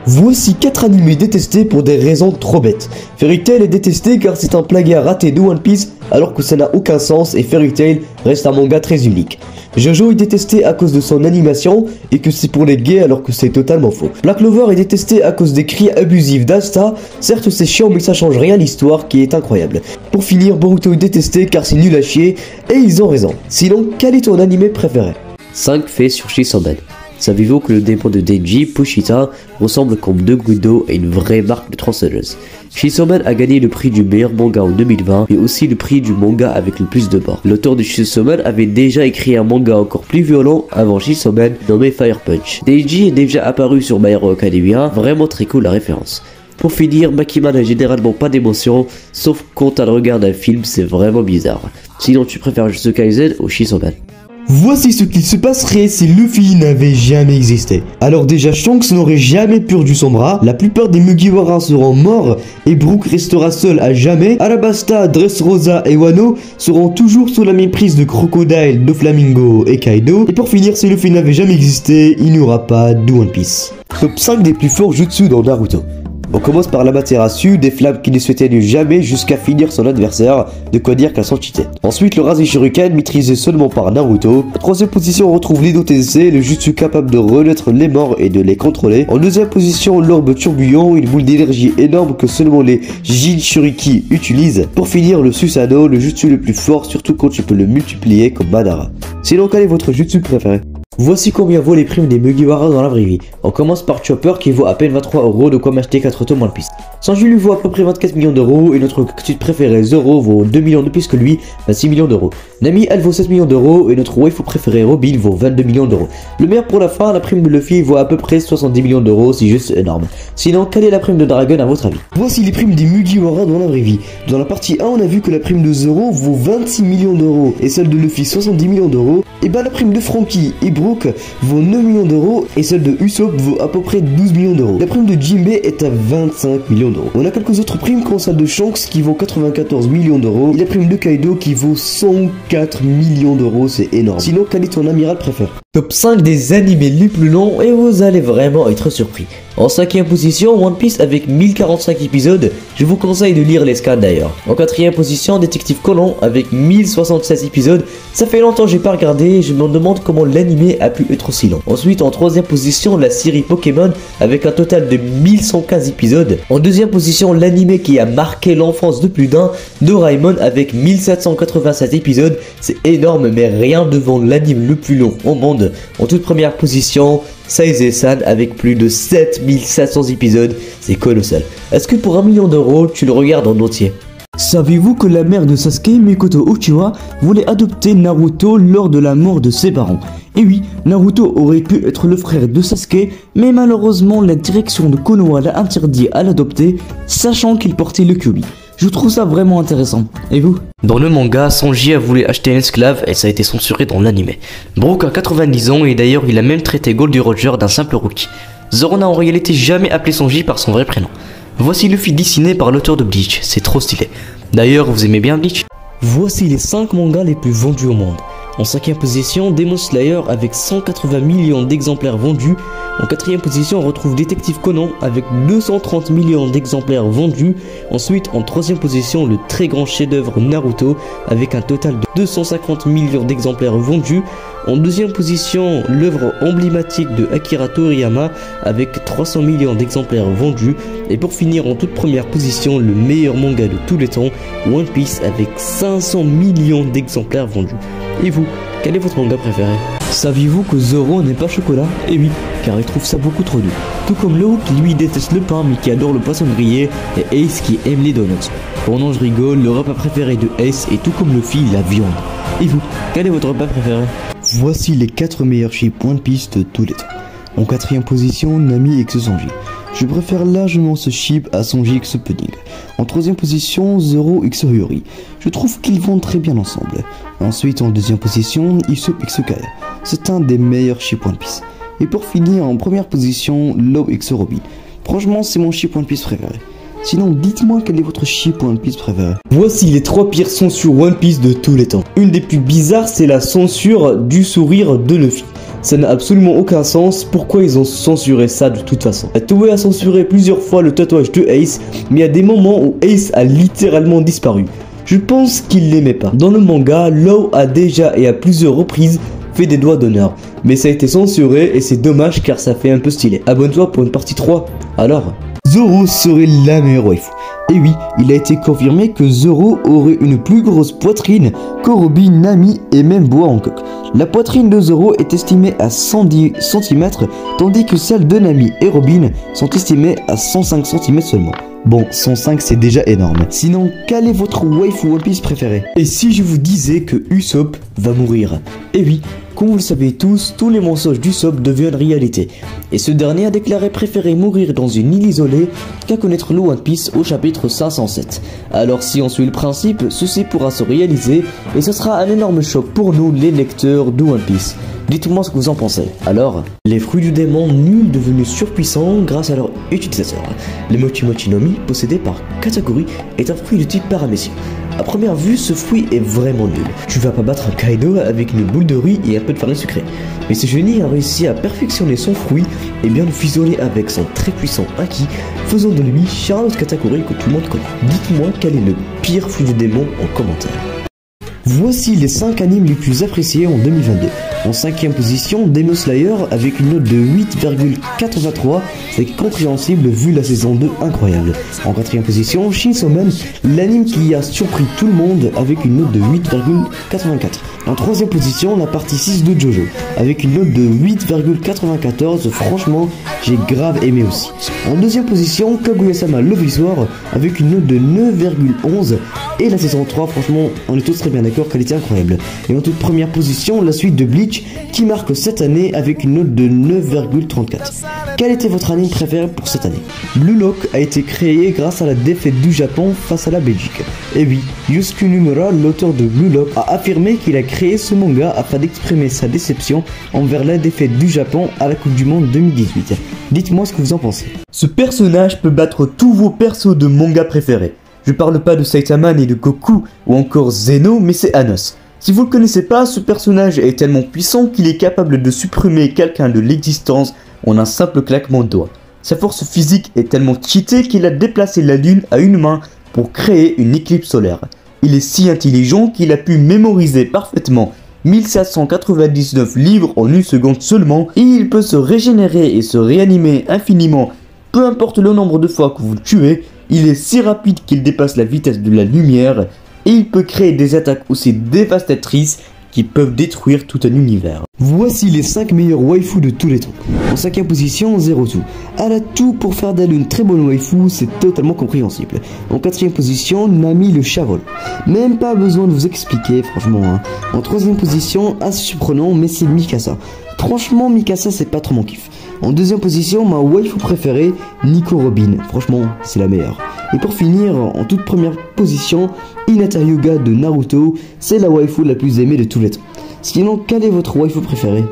Voici 4 animés détestés pour des raisons trop bêtes. Fairy Tail est détesté car c'est un plagiat raté de One Piece alors que ça n'a aucun sens et Fairy Tail reste un manga très unique. Jojo est détesté à cause de son animation et que c'est pour les gays alors que c'est totalement faux. Black Clover est détesté à cause des cris abusifs d'Asta, certes c'est chiant mais ça change rien à l'histoire qui est incroyable. Pour finir, Boruto est détesté car c'est nul à chier et ils ont raison. Sinon, quel est ton animé préféré? 5 faits sur Shisomen. Savez-vous que le démon de Denji, Pushita, ressemble comme 2 gouttes d'eau à une vraie marque de tronçonneuse? Shisomen a gagné le prix du meilleur manga en 2020, mais aussi le prix du manga avec le plus de morts. L'auteur de Shisomen avait déjà écrit un manga encore plus violent avant Shisomen, nommé Fire Punch. Denji est déjà apparu sur My Hero Academia, vraiment très cool la référence. Pour finir, Maki-Man n'a généralement pas d'émotion, sauf quand elle regarde un film, c'est vraiment bizarre. Sinon tu préfères Jujutsu Kaisen ou Shisomen? Voici ce qu'il se passerait si Luffy n'avait jamais existé. Alors déjà, Shanks n'aurait jamais perdu son bras, la plupart des Mugiwara seront morts et Brook restera seul à jamais. Alabasta, Dressrosa et Wano seront toujours sous la méprise de Crocodile, Doflamingo et Kaido. Et pour finir, si Luffy n'avait jamais existé, il n'y aura pas de One Piece. Top 5 des plus forts jutsu dans Naruto. On commence par l'Amaterasu, des flammes qui ne se éteignent jamais jusqu'à finir son adversaire, de quoi dire qu'elles sont cheatées. Ensuite, le Rasen Shuriken, maîtrisé seulement par Naruto. En troisième position, on retrouve l'Edo Tensei, le jutsu capable de renaître les morts et de les contrôler. En deuxième position, l'orbe tourbillon, une boule d'énergie énorme que seulement les Jinchuriki utilisent. Pour finir, le Susanoo, le jutsu le plus fort, surtout quand tu peux le multiplier comme Madara. Sinon, quel est votre jutsu préféré? Voici combien vaut les primes des Mugiwara dans la vraie vie. On commence par Chopper qui vaut à peine 23 €, de quoi m'acheter 4 tomes One Piece. Sanji lui vaut à peu près 24 millions d'euros et notre petite préférée Zoro vaut 2 millions de plus que lui, 26 millions d'euros. Nami elle vaut 7 millions d'euros et notre waifu préférée Robin vaut 22 millions d'euros. Le meilleur pour la fin, la prime de Luffy vaut à peu près 70 millions d'euros, c'est juste énorme. Sinon, quelle est la prime de Dragon à votre avis? Voici les primes des Mugiwara dans la vraie vie. Dans la partie 1, on a vu que la prime de Zoro vaut 26 millions d'euros et celle de Luffy 70 millions d'euros. Et bah la prime de Franky et Brook vaut 9 millions d'euros et celle de Usopp vaut à peu près 12 millions d'euros. La prime de Jinbe est à 25 millions d'euros. On a quelques autres primes comme celle de Shanks qui vaut 94 millions d'euros et la prime de Kaido qui vaut 104 millions d'euros, c'est énorme. Sinon, quel est ton amiral préféré? Top 5 des animés les plus longs et vous allez vraiment être surpris. En 5ème position, One Piece avec 1045 épisodes, je vous conseille de lire les scans d'ailleurs. En 4ème position, Détective Conan avec 1076 épisodes, ça fait longtemps que j'ai pas regardé et je me demande comment l'animé a pu être aussi long. Ensuite, en 3ème position, la série Pokémon avec un total de 1115 épisodes. En 2ème position, l'animé qui a marqué l'enfance de plus d'un, Doraemon avec 1787 épisodes, c'est énorme mais rien devant l'anime le plus long au monde. En toute première position, Saizé-san avec plus de 7700 épisodes, c'est colossal. Est-ce que pour 1 million d'euros, tu le regardes en entier? Savez-vous que la mère de Sasuke, Mikoto Uchiwa, voulait adopter Naruto lors de la mort de ses parents? Et oui, Naruto aurait pu être le frère de Sasuke, mais malheureusement la direction de Konoha l'a interdit à l'adopter, sachant qu'il portait le Kyuubi. Je trouve ça vraiment intéressant. Et vous? Dans le manga, Sanji a voulu acheter un esclave et ça a été censuré dans l'animé. Brook a 90 ans et d'ailleurs il a même traité Goldie Roger d'un simple rookie. Zoro n'a en réalité jamais appelé Sanji par son vrai prénom. Voici Luffy dessiné par l'auteur de Bleach, c'est trop stylé. D'ailleurs, vous aimez bien Bleach? Voici les 5 mangas les plus vendus au monde. En 5ème position, Demon Slayer avec 180 millions d'exemplaires vendus. En 4ème position, on retrouve Détective Conan avec 230 millions d'exemplaires vendus. Ensuite, en 3ème position, le très grand chef-d'œuvre Naruto avec un total de 250 millions d'exemplaires vendus. En 2ème position, l'œuvre emblématique de Akira Toriyama avec 300 millions d'exemplaires vendus. Et pour finir, en toute première position, le meilleur manga de tous les temps, One Piece avec 500 millions d'exemplaires vendus. Et vous, quel est votre manga préféré? Saviez-vous que Zoro n'est pas chocolat? Eh oui, car il trouve ça beaucoup trop doux. Tout comme Law qui lui déteste le pain mais qui adore le poisson grillé et Ace qui aime les donuts. Pendant je rigole, le repas préféré de Ace est tout comme Luffy, la viande. Et vous, quel est votre repas préféré? Voici les 4 meilleurs chips One Piece de tous les temps. En 4ème position, Nami x Sanji. Je préfère largement ce chip à Sanji x Pudding. En 3ème position, Zoro x Hiyori. Je trouve qu'ils vont très bien ensemble. Ensuite, en 2ème position, Usopp x Kaido. C'est un des meilleurs chips One Piece. Et pour finir, en première position, Law x Robin. Franchement, c'est mon chip One Piece préféré. Sinon, dites-moi quel est votre chip One Piece préféré. Voici les 3 pires censures One Piece de tous les temps. Une des plus bizarres, c'est la censure du sourire de Luffy. Ça n'a absolument aucun sens, pourquoi ils ont censuré ça de toute façon. Toei a censuré plusieurs fois le tatouage de Ace, mais il y a des moments où Ace a littéralement disparu. Je pense qu'il l'aimait pas. Dans le manga, Law a déjà et à plusieurs reprises fait des doigts d'honneur, mais ça a été censuré et c'est dommage car ça fait un peu stylé. Abonne-toi pour une partie 3. Alors, Zoro serait la meilleure waifu. Et oui, il a été confirmé que Zoro aurait une plus grosse poitrine que Robin, Nami et même Boa Hancock. La poitrine de Zoro est estimée à 110 cm, tandis que celle de Nami et Robin sont estimées à 105 cm seulement. Bon, 105 c'est déjà énorme. Sinon, quel est votre waifu One Piece préféré? Et si je vous disais que Usopp va mourir? Eh oui, comme vous le savez tous les mensonges d'Usopp deviennent réalité. Et ce dernier a déclaré préférer mourir dans une île isolée qu'à connaître le One Piece au chapitre 507. Alors si on suit le principe, ceci pourra se réaliser et ce sera un énorme choc pour nous les lecteurs de One Piece. Dites-moi ce que vous en pensez. Alors, les fruits du démon nuls devenus surpuissants grâce à leur utilisateur. Le Mochi Mochi no Mi, possédé par Katakuri, est un fruit de type paramécien. À première vue, ce fruit est vraiment nul. Tu vas pas battre un Kaido avec une boule de riz et un peu de farine sucrée. Mais ce génie a réussi à perfectionner son fruit et bien le fusionner avec son très puissant Haki, faisant de lui Charlotte Katakuri que tout le monde connaît. Dites-moi quel est le pire fruit du démon en commentaire. Voici les 5 animes les plus appréciés en 2022. En 5ème position, Demon Slayer avec une note de 8,83, c'est compréhensible vu la saison 2 incroyable. En 4ème position, Chainsaw Man, l'anime qui a surpris tout le monde avec une note de 8,84. En 3ème position, la partie 6 de Jojo avec une note de 8,94, franchement j'ai grave aimé aussi. En 2ème position, Kaguya-sama Love is War avec une note de 9,11 et la saison 3, franchement on est tous très bien d'accord qu'elle était incroyable. Et en toute première position, la suite de Bleach qui marque cette année avec une note de 9,34. Quel était votre anime préféré pour cette année? Blue Lock a été créé grâce à la défaite du Japon face à la Belgique. Et oui, Yusuke Nomura, l'auteur de Blue Lock, a affirmé qu'il a créé ce manga afin d'exprimer sa déception envers la défaite du Japon à la Coupe du Monde 2018. Dites-moi ce que vous en pensez. Ce personnage peut battre tous vos persos de manga préférés. Je parle pas de Saitama ni de Goku ou encore Zeno, mais c'est Anos. Si vous le connaissez pas, ce personnage est tellement puissant qu'il est capable de supprimer quelqu'un de l'existence en un simple claquement de doigts. Sa force physique est tellement cheatée qu'il a déplacé la lune à une main pour créer une éclipse solaire. Il est si intelligent qu'il a pu mémoriser parfaitement 1799 livres en une seconde seulement et il peut se régénérer et se réanimer infiniment, peu importe le nombre de fois que vous le tuez. Il est si rapide qu'il dépasse la vitesse de la lumière et il peut créer des attaques aussi dévastatrices qui peuvent détruire tout un univers. Voici les 5 meilleurs waifus de tous les temps. En 5ème position, Zero-Two. Elle a tout pour faire d'elle une très bonne waifu, c'est totalement compréhensible. En 4ème position, Nami le Chavol. Même pas besoin de vous expliquer, franchement. En 3ème position, assez surprenant, mais c'est Mikasa. Franchement, Mikasa, c'est pas trop mon kiff. En 2ème position, ma waifu préférée, Nico Robin. Franchement, c'est la meilleure. Et pour finir, en toute première position, Hinata Hyuga de Naruto. C'est la waifu la plus aimée de tous les temps. Sinon, quelle est votre waifu préférée?